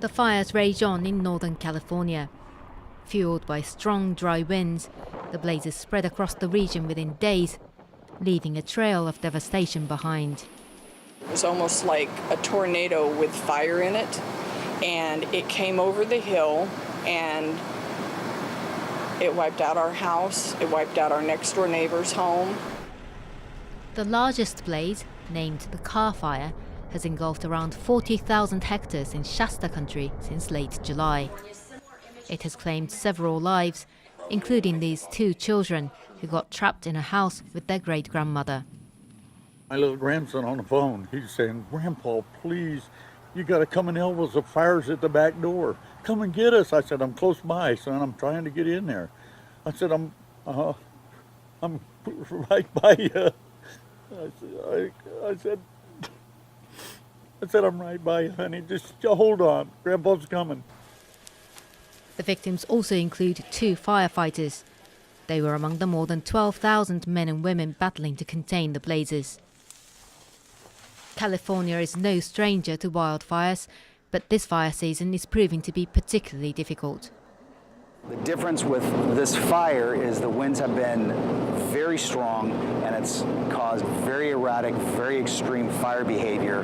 The fires rage on in Northern California. Fueled by strong, dry winds, the blazes spread across the region within days, leaving a trail of devastation behind. It was almost like a tornado with fire in it, and it came over the hill and it wiped out our house, it wiped out our next door neighbor's home. The largest blaze, named the Carr Fire, has engulfed around 40,000 hectares in Shasta country since late July. It has claimed several lives, including these two children who got trapped in a house with their great-grandmother. My little grandson on the phone, he's saying, "Grandpa, please, you got to come and help us. The fire's at the back door. Come and get us." I said, "I'm close by, son. I'm trying to get in there." I said, I'm right by you." I said, "I'm right by you, honey. Just hold on. Grandpa's coming." The victims also include two firefighters. They were among the more than 12,000 men and women battling to contain the blazes. California is no stranger to wildfires, but this fire season is proving to be particularly difficult. The difference with this fire is the winds have been very strong, and it's caused very erratic, very extreme fire behavior,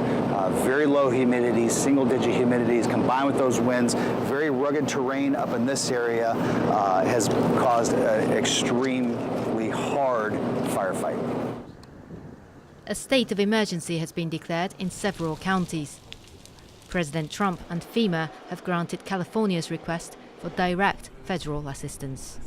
very low humidities, single-digit humidities combined with those winds. Very rugged terrain up in this area has caused an extremely hard firefight. A state of emergency has been declared in several counties. President Trump and FEMA have granted California's request for direct federal assistance.